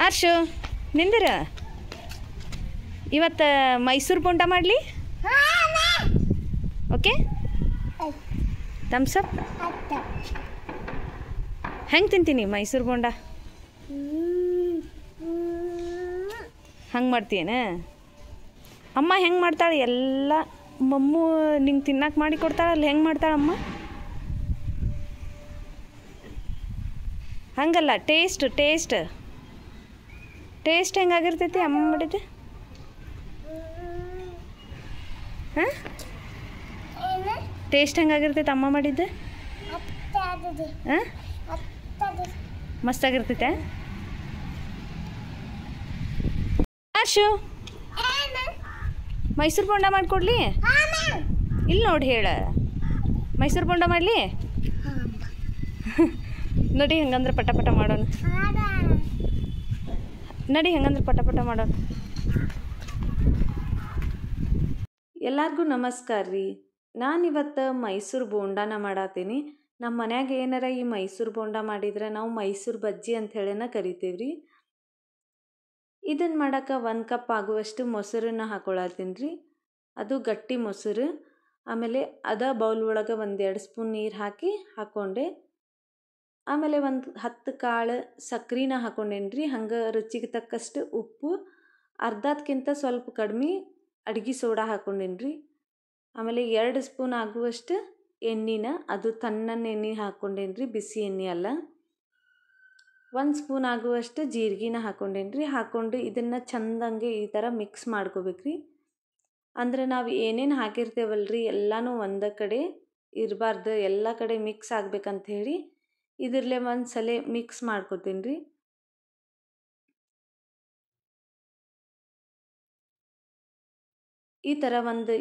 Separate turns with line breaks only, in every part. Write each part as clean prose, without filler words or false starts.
ಆರ್ಷು ನಿಂದಿರ ಇವತ್ತು ಮೈಸೂರು ಬೋಂಡ ಮಾಡಲಿ. Okay, thumbs up. ಹೆಂಗೆ ತಿಂತೀನಿ ಮೈಸೂರು ಬೋಂಡ? ಹಂಗೆ ಮಾಡ್ತೀಯೇನ? ಅಮ್ಮ ಹೆಂಗೆ ಮಾಡ್ತಾಳೆ ಎಲ್ಲ ಮಮ್ಮು ನಿಂಗೆ ತಿನ್ನಕ್ಕೆ ಮಾಡಿ ಕೊಡ್ತಾಳಲ್ಲ, ಹೆಂಗೆ ಮಾಡ್ತಾಳಮ್ಮ? ಹಂಗಲ್ಲ, ಟೇಸ್ಟ್ ಟೇಸ್ಟ್ ಟೇಸ್ಟ್ ಹೆಂಗಾಗಿರ್ತೈತಿ ಅಮ್ಮ ಮಾಡಿದ್ದೆ? ಹಾಂ, ಟೇಸ್ಟ್ ಹೆಂಗಾಗಿರ್ತೈತೆ ಅಮ್ಮ ಮಾಡಿದ್ದೆ? ಹಾಂ, ಮಸ್ತಾಗಿರ್ತೈತೆ. ಆಶು ಮೈಸೂರು ಬೋಂಡ ಮಾಡಿಕೊಡ್ಲಿ? ಇಲ್ಲಿ ನೋಡಿ ಹೇಳ, ಮೈಸೂರು ಬೋಂಡ ಮಾಡಲಿ ನೋಡಿ. ಹೆಂಗಂದ್ರೆ ಪಟ ಪಟ ಮಾಡೋಣ ನಡಿ, ಹೆಂಗಂದ್ರೆ ಪಟ ಪಟ ಮಾಡೋಣ. ಎಲ್ಲರಿಗೂ ನಮಸ್ಕಾರ ರೀ. ನಾನಿವತ್ತು ಮೈಸೂರು ಬೋಂಡಾನ ಮಾಡತ್ತೀನಿ. ನಮ್ಮ ಮನ್ಯಾಗ ಏನಾರ ಈ ಮೈಸೂರು ಬೋಂಡ ಮಾಡಿದ್ರೆ ನಾವು ಮೈಸೂರು ಬಜ್ಜಿ ಅಂತ ಹೇಳಿನ ಕರಿತೀವಿ ರೀ. ಇದನ್ನು ಮಾಡೋಕೆ 1 ಕಪ್ ಆಗುವಷ್ಟು ಮೊಸರನ್ನ ಹಾಕೊಳತ್ತೀನಿ ರೀ. ಅದು ಗಟ್ಟಿ ಮೊಸರು. ಆಮೇಲೆ ಬೌಲ್ ಒಳಗೆ 1-2 ಸ್ಪೂನ್ ನೀರು ಹಾಕ್ಕೊಂಡೆ. ಆಮೇಲೆ 10 ಕಾಳು ಸಕ್ರಿನ ಹಾಕೊಂಡೇನಿ ರೀ. ಹಂಗೆ ರುಚಿಗೆ ತಕ್ಕಷ್ಟು ಉಪ್ಪು, ಅರ್ಧಕ್ಕಿಂತ ಸ್ವಲ್ಪ ಕಡಿಮೆ ಅಡ್ಗೆ ಸೋಡಾ ಹಾಕೊಂಡೇನಿ ರೀ. ಆಮೇಲೆ 2 ಸ್ಪೂನ್ ಆಗುವಷ್ಟು ಎಣ್ಣೆನ, ಅದು ತಣ್ಣನ ಎಣ್ಣೆ ಹಾಕ್ಕೊಂಡೇನಿ ರೀ, ಬಿಸಿ ಎಣ್ಣೆ ಅಲ್ಲ. 1 ಸ್ಪೂನ್ ಆಗುವಷ್ಟು ಜೀರಿಗೆನ ಹಾಕ್ಕೊಂಡೇನಿ ರೀ. ಹಾಕ್ಕೊಂಡು ಇದನ್ನು ಚಂದಂಗೆ ಈ ಥರ ಮಿಕ್ಸ್ ಮಾಡ್ಕೋಬೇಕ್ರಿ. ಅಂದ್ರೆ ನಾವು ಏನೇನು ಹಾಕಿರ್ತೇವಲ್ರಿ ಎಲ್ಲನೂ ಒಂದೇ ಕಡೆ ಇರಬಾರ್ದು, ಎಲ್ಲ ಕಡೆ ಮಿಕ್ಸ್ ಆಗ್ಬೇಕಂತ ಹೇಳಿ ಇದರಲ್ಲೇ ಒಂದು ಸಲ ಮಿಕ್ಸ್ ಮಾಡ್ಕೋತೀನಿ ರೀ. ಈ ಥರ ಒಂದು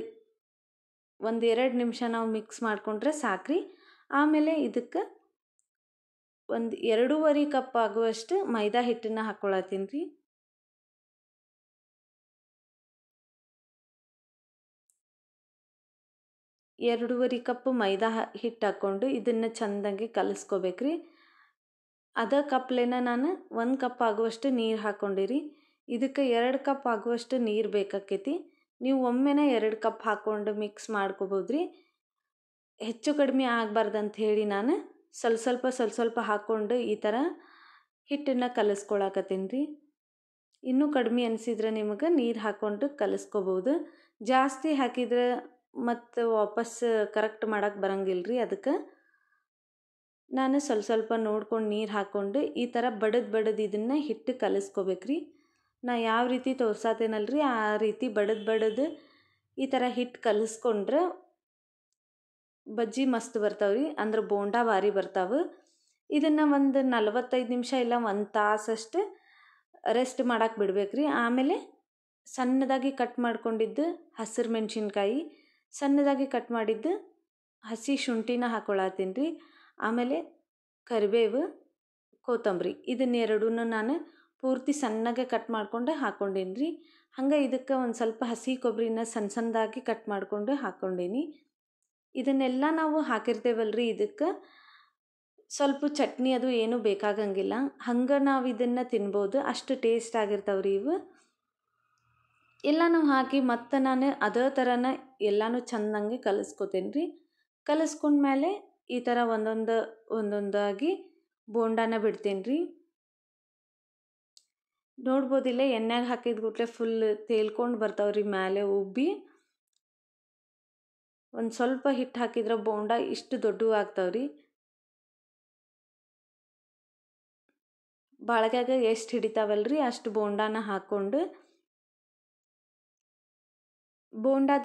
2 ನಿಮಿಷ ನಾವು ಮಿಕ್ಸ್ ಮಾಡಿಕೊಂಡ್ರೆ ಸಾಕ್ರಿ. ಆಮೇಲೆ ಇದಕ್ಕೆ 2.5 ಕಪ್ ಆಗುವಷ್ಟು ಮೈದಾ ಹಿಟ್ಟನ್ನು ಹಾಕ್ಕೊಳತ್ತೀನಿ ರೀ. ಎರಡೂವರೆ ಕಪ್ ಮೈದಾ ಹಿಟ್ಟು ಹಾಕ್ಕೊಂಡು ಇದನ್ನು ಚೆಂದಾಗಿ ಕಲಿಸ್ಕೋಬೇಕ್ರಿ. ಅದೇ ಕಪ್ಲೇನ ನಾನು 1 ಕಪ್ ಆಗುವಷ್ಟು ನೀರು ಹಾಕ್ಕೊಂಡಿರಿ. ಇದಕ್ಕೆ 2 ಕಪ್ ಆಗುವಷ್ಟು ನೀರು ಬೇಕಾಕೈತಿ. ನೀವು ಒಮ್ಮೆನ 2 ಕಪ್ ಹಾಕ್ಕೊಂಡು ಮಿಕ್ಸ್ ಮಾಡ್ಕೋಬೋದ್ರಿ. ಹೆಚ್ಚು ಕಡಿಮೆ ಆಗಬಾರ್ದಂತ ಹೇಳಿ ನಾನು ಸ್ವಲ್ಪ ಹಾಕ್ಕೊಂಡು ಈ ಥರ ಹಿಟ್ಟನ್ನು ಕಲಿಸ್ಕೊಳಕತ್ತೀನಿ ರೀ. ಇನ್ನೂ ಕಡಿಮೆ ಅನಿಸಿದ್ರೆ ನಿಮಗೆ ನೀರು ಹಾಕ್ಕೊಂಡು ಕಲಿಸ್ಕೋಬೋದು. ಜಾಸ್ತಿ ಹಾಕಿದ್ರೆ ಮತ್ತು ವಾಪಸ್ ಕರೆಕ್ಟ್ ಮಾಡೋಕ್ಕೆ ಬರಂಗಿಲ್ಲ ರೀ. ಅದಕ್ಕೆ ನಾನು ಸ್ವಲ್ಪ ನೋಡ್ಕೊಂಡು ನೀರು ಹಾಕ್ಕೊಂಡು ಈ ಥರ ಬಡದು ಇದನ್ನು ಹಿಟ್ಟು ಕಲಿಸ್ಕೋಬೇಕ್ರಿ. ನಾ ಯಾವ ರೀತಿ ತೋರ್ಸಾತೇನಲ್ರಿ ಆ ರೀತಿ ಬಡದು ಈ ಥರ ಹಿಟ್ಟು ಕಲಿಸ್ಕೊಂಡ್ರೆ ಬಜ್ಜಿ ಮಸ್ತ್ ಬರ್ತಾವ್ರಿ. ಅಂದ್ರೆ ಬೋಂಡ ಭಾರಿ ಬರ್ತಾವೆ. ಇದನ್ನು ಒಂದು 45 ನಿಮಿಷ ಇಲ್ಲ 1 ತಾಸಷ್ಟು ರೆಸ್ಟ್ ಮಾಡಕ್ಕೆ ಬಿಡ್ಬೇಕ್ರಿ. ಆಮೇಲೆ ಸಣ್ಣದಾಗಿ ಕಟ್ ಮಾಡ್ಕೊಂಡಿದ್ದು ಹಸಿರು ಮೆಣಸಿನ್ಕಾಯಿ, ಸಣ್ಣದಾಗಿ ಕಟ್ ಮಾಡಿದ್ದು ಹಸಿ ಶುಂಠಿನ ಹಾಕ್ಕೊಳತ್ತೀನಿ ರೀ. ಆಮೇಲೆ ಕರಿಬೇವು, ಕೊತ್ತಂಬರಿ, ಇದನ್ನೆರಡನ್ನೂ ನಾನು ಪೂರ್ತಿ ಸಣ್ಣಗೆ ಕಟ್ ಮಾಡ್ಕೊಂಡು ಹಾಕ್ಕೊಂಡೇನಿ ರೀ. ಹಂಗೆ ಇದಕ್ಕೆ ಒಂದು ಸ್ವಲ್ಪ ಹಸಿ ಕೊಬ್ಬರಿನ ಸಣ್ಣದಾಗಿ ಕಟ್ ಮಾಡ್ಕೊಂಡು ಹಾಕ್ಕೊಂಡೇನಿ. ಇದನ್ನೆಲ್ಲ ನಾವು ಹಾಕಿರ್ತೇವಲ್ರಿ, ಇದಕ್ಕೆ ಸ್ವಲ್ಪ ಚಟ್ನಿ ಅದು ಏನೂ ಬೇಕಾಗಂಗಿಲ್ಲ. ಹಂಗೆ ನಾವು ಇದನ್ನು ತಿನ್ಬೋದು, ಅಷ್ಟು ಟೇಸ್ಟ್ ಆಗಿರ್ತಾವ್ರಿ ಇವು. ಎಲ್ಲನೂ ಹಾಕಿ ಮತ್ತು ನಾನು ಅದೇ ಥರನ ಎಲ್ಲನೂ ಚೆಂದಂಗೆ ಕಲಿಸ್ಕೊತೇನೆ ರೀ. ಕಲಿಸ್ಕೊಂಡ್ಮೇಲೆ ಈ ಥರ ಒಂದೊಂದಾಗಿ ಬೋಂಡಾನ ಬಿಡ್ತೇನೆ ರೀ. ನೋಡ್ಬೋದಿಲ್ಲ, ಎಣ್ಣೆಗೆ ಹಾಕಿದ ಕೂಡಲೇ ಫುಲ್ ತೇಲ್ಕೊಂಡು ಬರ್ತಾವ್ರಿ ಮೇಲೆ ಉಬ್ಬಿ. ಒಂದು ಸ್ವಲ್ಪ ಹಿಟ್ಟು ಹಾಕಿದ್ರೆ ಬೋಂಡ ಇಷ್ಟು ದೊಡ್ಡವು ಆಗ್ತಾವ್ರಿ. ಬಾಳ್ಗ್ಯಾಗ ಎಷ್ಟು ಹಿಡಿತಾವಲ್ರಿ ಅಷ್ಟು ಬೋಂಡಾನ ಹಾಕ್ಕೊಂಡು ಬೋಂಡಾದ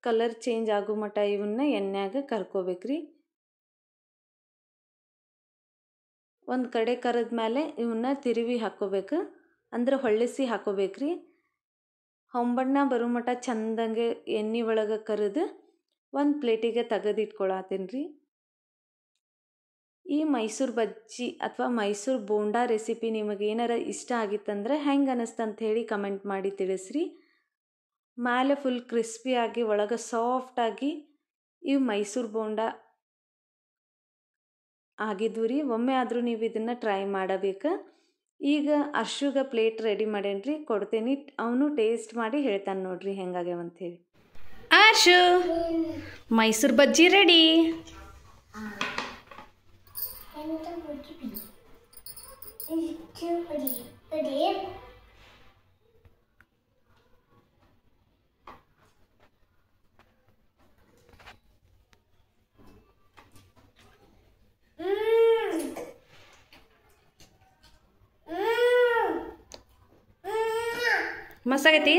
ಕಲರ್ ಚೇಂಜ್ ಆಗೋ ಮಟ್ಟ ಇವನ್ನ ಎಣ್ಣೆಯಾಗ ಕರ್ಕೋಬೇಕ್ರಿ. ಒಂದು ಕಡೆ ಕರೆದ ಮೇಲೆ ಇವನ್ನ ತಿರುವಿ ಹಾಕ್ಕೋಬೇಕು, ಅಂದ್ರೆ ಹೊಳ್ಳಿಸಿ ಹಾಕ್ಕೋಬೇಕ್ರಿ. ಹೊಂಬಣ್ಣ ಬರೋ ಮಟ್ಟ ಚೆಂದಂಗೆ ಎಣ್ಣೆ ಒಳಗೆ ಕರೆದು ಒಂದು ಪ್ಲೇಟಿಗೆ ತೆಗೆದಿಟ್ಕೊಳತ್ತೀನಿ ರೀ. ಈ ಮೈಸೂರು ಬಜ್ಜಿ ಅಥವಾ ಮೈಸೂರು ಬೋಂಡಾ ರೆಸಿಪಿ ನಿಮಗೇನಾರ ಇಷ್ಟ ಆಗಿತ್ತಂದ್ರೆ ಹೆಂಗೆ ಅನ್ನಿಸ್ತಂತ ಹೇಳಿ ಕಮೆಂಟ್ ಮಾಡಿ ತಿಳಿಸ್ರಿ. ಮೇಲೆ ಫುಲ್ ಕ್ರಿಸ್ಪಿಯಾಗಿ ಒಳಗೆ ಸಾಫ್ಟಾಗಿ ಇವು ಮೈಸೂರು ಬೋಂಡ ಆಗಿದ್ವು ರೀ. ಒಮ್ಮೆ ಆದರೂ ನೀವು ಇದನ್ನು ಟ್ರೈ ಮಾಡಬೇಕು. ಈಗ ಅರ್ಶುಗ ಪ್ಲೇಟ್ ರೆಡಿ ಮಾಡೇನ್ರಿ, ಕೊಡ್ತೇನೆ. ಅವನು ಟೇಸ್ಟ್ ಮಾಡಿ ಹೇಳ್ತಾನೆ ನೋಡ್ರಿ ಹೆಂಗಾಗ್ಯಾವಂಥೇಳಿ. ಅರ್ಶು, ಮೈಸೂರು ಬಜ್ಜಿ ರೆಡಿ. ಮಸ್ತ್ ಆಗೈತಿ.